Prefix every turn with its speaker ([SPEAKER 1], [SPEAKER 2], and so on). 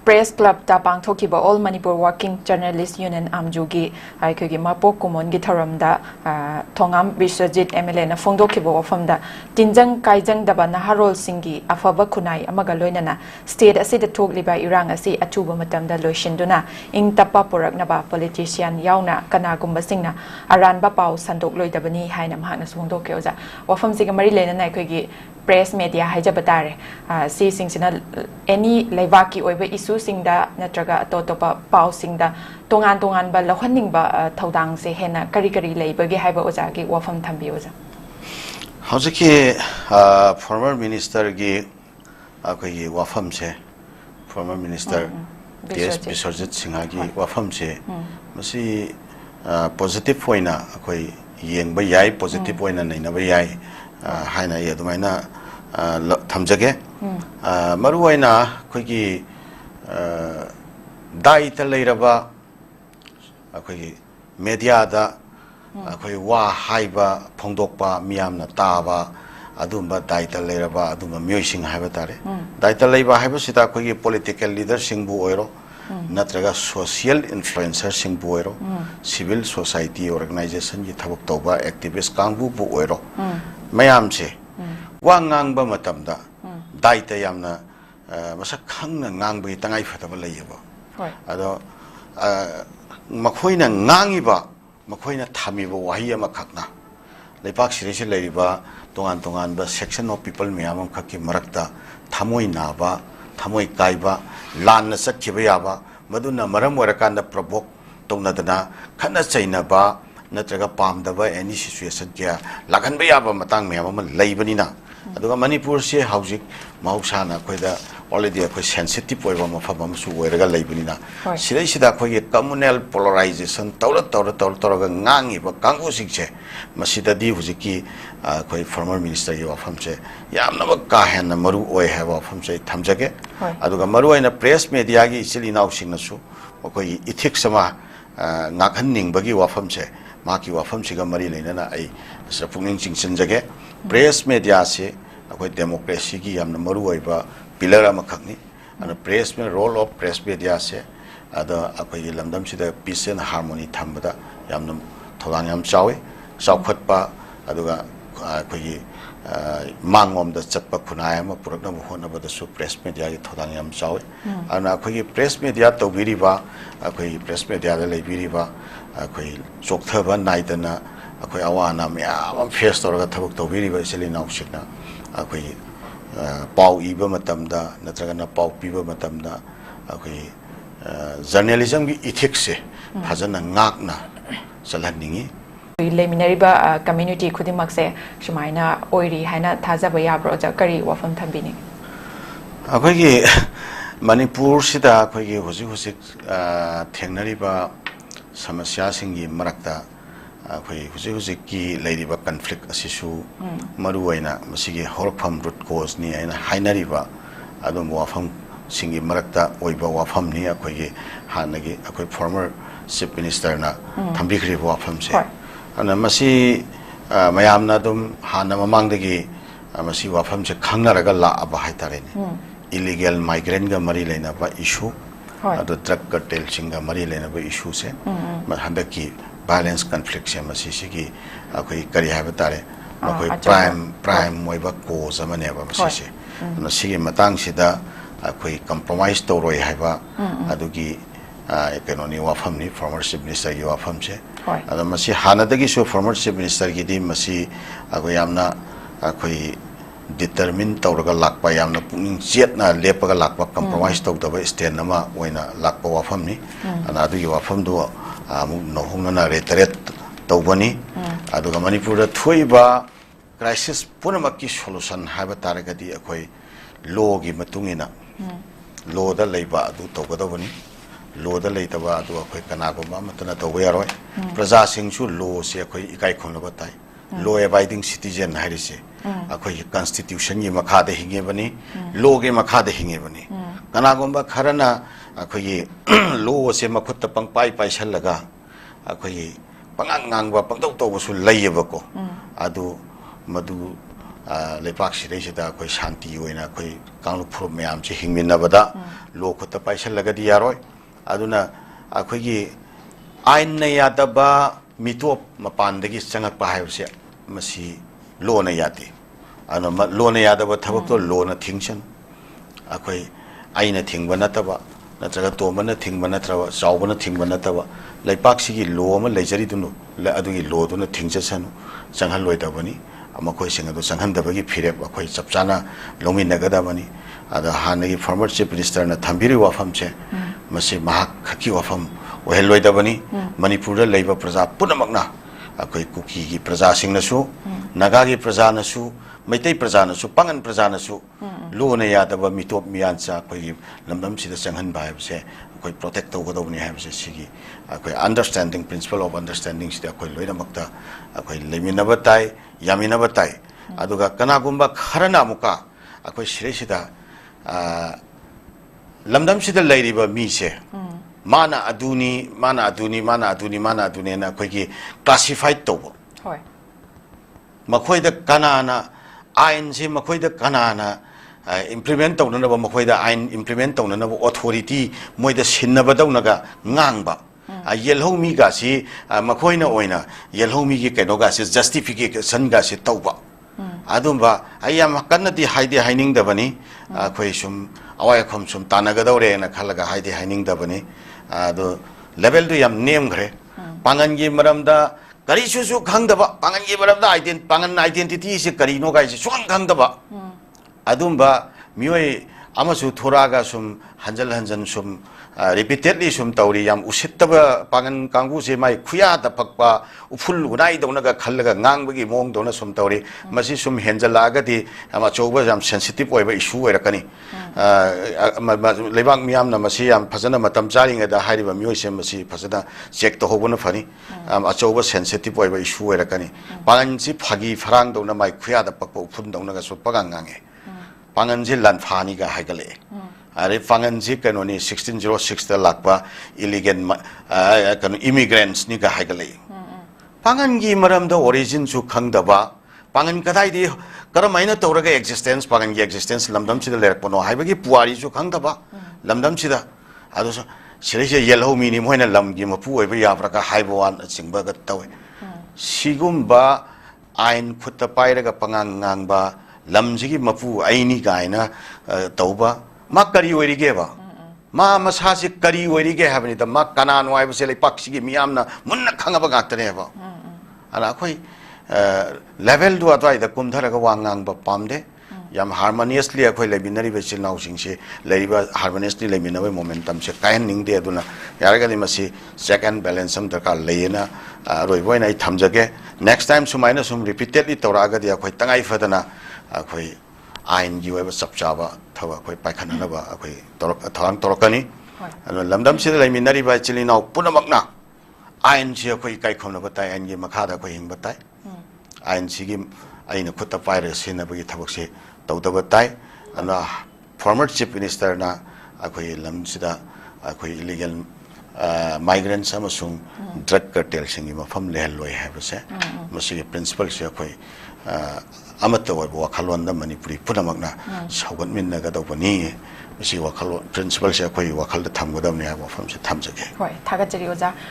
[SPEAKER 1] Press Club ta pangthokiba All Manipur Working Journalist Union Amjugi aikogi mapok kumon gi tharamda thongam Biswajit MLA na phongdokiba wafamda tinjang kaijang daba naharol singi afaba khunai amaga loinana state asida thokliba irang asi achuba matamda loishinduna ing tapa puraknaba politician yauna kanagumba singna aranba pau sandok loidabani haina mahakna phongdoke oja wafam siga mari lena na aikogi press media haijabatare si singsina any leibaki oiba issue singda natraga totopa pau singda tongan ba lohhaning ba thodang se hena kari leibagi haiba oja gi wafam thambi oja
[SPEAKER 2] hauji former minister gi akoi wafam se former minister DS Biswajit Singha gi wafam se masi positive poina akoi yengba yai positive poina naina ba yai haina ye dumaina thamjage maru aina khogi dai ta leiraba akhoi media da akhoi wa haiba phongdokpa miyamna taba adumba dai ta leiraba adumba myoising haiba tare dai ta leiba haiba sita khogi political leader singbu oiro natraga social influencer singbu oiro civil society organization gi thabuk toba activist kangbu bu oiro mayam se wa ngang ba matamda dai ta yamna masak khangna ngang bi tangai fataba leiba ado makhoina ngangi ba makhoina thami ba wahi ama khakna lepak sirisi leiba tongan ba section of people miyam khakki marakta thamoi na ba thamoi kai ba lan na sakhiba ya ba maduna maram warakanda provoke tonadana khana chaina ba natraga pamdaba any situation kya lagan ba ya ba matang miyam ama leibanina aduga manipur se housing mausana khoida already a sensitive oiba mafam amsu oiraga leibunina sidai sida khoi communal polarization tawra ngangi ba kangu sikche masida di hujiki khoi former minister ye wafamche yamna ba ka hen maru oi ha wafamche thamjage aduga maru aina press media gi isili naw singnasu khoi ethics sama ngakhan ningbagi wafamche maki wafamche ga mari leinana ai sapungning chingchenjage press media se khoi democracy gi yamna maru oiba pillar ama khakni and press me role of press media se ada apai lamdam sida peace and harmony thambada yamna thodang yam chawi chawkhatpa aduga apai mangom da chatpa khunai ama purakna hona bada su press media gi thodang yam chawi ana apai press media tobiri ba apai press media da leibiri ba apai chokthaba naidana apai awana me am face toraga thabuk tobiri ba isili naushikna apai pau iba matamda natragana pau piba matamda akoi journalism gi ethics se phajana ngakna chalhanningi
[SPEAKER 1] leminariba community khudimak se shumaina oiri haina thajaba yabro ja kari wafam thambini
[SPEAKER 2] akoi gi manipur sida akoi gi hoji thengnariba samasya singi marakta akoi hoji ki leiriba conflict asisu maruwaina masigi horpham root cause ni aina hainariba adum wafam singi marakta oiba wafam ni akoi gi hanagi akoi former chief minister na thambikri wafam se ana masi mayamna dum hana mamangdagi masi wafam se khangnaraga la aba haitare ni illegal migrant ga mari leina ba issue ado drug cartel singa mari leina ba issue se handaki violence conflict se masigi akoi kari haba tare akoi prime moiba cause amane ba masisi masigi matang sida akoi compromise to roi haba adugi economy wafam ni former chief minister gi wafam se ado masi hanadagi so former chief minister gi di masi akoi yamna akoi determine tawraga lakpa yamna pungning chetna lepaga lakpa compromise tawdaba stand nama oina lakpa wafam ni ana adugi wafam do nohungna reiterate tawbani aduga manipur da thoiba crisis punamaki solution haba taragadi akoi law gi matungina law da leiba adu tawgadabani law da leitaba adu akoi kanago ma matana tawba yaroi praja singsu law se akoi ikai khonaba tai law abiding citizen harise akoi constitution gi makhada hinge bani law gi makhada hinge bani kanago ba kharana akoi law se makhutta pangpai paisalaga akoi pangang ba pangtau tawsu leiyaba ko adu madu लेपाक सिदैसिदा अखोई शांति ओइना अखोई कांगलुप फुरुप मयाम से हिंगमिन्नबदा लो खुत्ता पाइसलगदि यारोय अदुना अखोइगी आइन न यादबा मितोप मपानदगी चंगकपा हाइबसे मसी लो न यादे अनो लो न यादबा थबक तो लो न थिंगसन अखोई आइन थिंगबा नतबा नत्रगा तोमन थिंगबा नत्रवा चावबन थिंगबा नतबा लेपाक सिगी लो अमा लेजरिदुनु अदुगी लो दुना थिंगजसनु चंगहल लोइदबनी मखोई सिंग अदु चंगहनदबगी फिरेप अखोई चपचाना लोमिनगदबनी अदा हानगी फॉर्मर चीफ मिनिस्टर न थंबिरि वाफमसे मसी महाक खकी वाफम ओहेलोइदबनी मणिपुर लेबा प्रजा पुनमकना अखोई कुकी की प्रजा सिंगनसु नगा की प्रजा नसु मैतै प्रजा नसु पंगन प्रजा नसु लोन यादबा मिटोप मियानचा अखोई लमदम सिदा चंगहन बायबसे अखोई प्रोटेक्ट तौगदबनी हायबसे सिगी अखोई अंडरस्टैंडिंग प्रिंसिपल ऑफ अंडरस्टैंडिंग सिदा अखोई लोइनमक्ता अखोई लेमिनबा ताई यामिनबा ताई अदुगा कनागुंबा खरना मुका अखोई सिरेसिदा लमदम सिदा लेरिबा मीसे माना अदुनी माना अदुनी माना अदुनी माना अदुनी ना अखोई क्लासिफाइड तौबो
[SPEAKER 1] होय
[SPEAKER 2] मखोइदा कनाना आइन से मखोइदा कनाना इम्प्लीमेंट तौननबा मखोइदा आइन इम्प्लीमेंट तौननबा अथॉरिटी मोइदा सिन्नबदौनगा ngang येलहोमी गासी मखोइना ओइना येलहोमी की कैनोगासी जस्टिफिकेशन गासी तौबा अदुंबा आयाम कन्नदी हाइदे हाइनिंगदबनी अखोइ सुम अवायखम सुम तानगदौरे ना खलगा हाइदे हाइनिंगदबनी अदो लेवल दु याम नेमग्रे पांगनगी मरमदा करीसुसु खंगदबा पांगनगी मरमदा पांगन आइडेंटिटी से करीनो गाइसे सुखं खंगदबा अदुंबा मियोय अमसु थोरागा सुम हंजल हंजन सुम रिपीटेडली सुम तौरी याम उसितबा पांगन कांगु से माइ खुया दपकपा उफुल उनाइ दौनगा खलगा ngang मोंग दौना सुम तौरी मसी सुम हेंजलागदि अमा चौबा याम सेंसिटिव ओइबा इशू ओइरकनी लेबाक मियाम न मसी याम फजना मतम चारिंगदा हारिबा मियोइसे मसी फजना चेक तो होबन फनी अचौबा सेंसिटिव ओइबा इशू ओइरकनी पांगन से फागी फरांग दौना माइ खुया दपकपा उफुल दौनगा सुपगा ngange पांगन से लनफानी का हाइगले अरे पांगन से कनोनी 1606 दा लाकपा इलीगल कनो इमिग्रेंट्स नि का हाइगले पांगन की मरम द ओरिजिन सु खंगदबा पांगन कदाई दि करमाइना तौरगा एक्जिस्टेंस पांगन की एक्जिस्टेंस लमदम सिदा लेरपनो हाइबगी पुआरी सु खंगदबा लमदम सिदा अदो सिरेसे येलो मिनी मोइना लमगी मपु ओइबा याब्रका हाइबवान चिंगबगा तवे सिगुम्बा आइन खुत्ता पाइरगा पंगांग ngang लमजिगी मपु आइनी गाइना तौबा मा करी ओइरिगेबा मा मसासे करी ओइरिगे हाबनि द मा कनानो आइबसे लेपाक्सिगी मियामना मुन्ना खंगबा गाक्तनेबा अला खोइ लेवल दु अतवाइ द कुमधरगा वांगांगबा पामदे याम हार्मोनियसली अखोइ लेबिनरी बेचिल नाउसिंगसे लेरिबा हार्मोनियसली लेमिनबे मोमेंटम से कायन निंगदे अदुना यारगदि मसी सेक एंड बैलेंस सम दरकार लेयना रोइबोइना आई थमजगे नेक्स्ट टाइम सुमाइना सुम रिपीटेडली तौरागदि अखोइ तंगाइ फदना अखोइ आइन की ओइबा चपचाबा थवा अखोइ पाइखननबा अखोइ थरंग तोरकनी लमदम सिदा लेमिनरिबा चिलिनाउ पुनमकना आइन से अखोइ काइखोनबा ताइ आइन की मखादा अखोइ हिंगबा ताइ आइन सिगी आइन खुत्ता पाइरे सिनबगी थबकसे तौदबा ताइ अना फॉर्मर चीफ मिनिस्टर ना अखोइ लमसिदा अखोइ इलीगल माइग्रेंट्स अमसुंग ड्रग कार्टेल सिंगी मफम लेहलोय हाबसे मसिगे प्रिंसिपल से अखोइ अमत वखलोन मणिपुरी पुनमकना सौगतमिन्नगदबनी मसी वखलो प्रिंसिपल से अखोइ वखल थमगदबनी हाब वफम से थमजगे
[SPEAKER 1] होय थागतजरी ओजा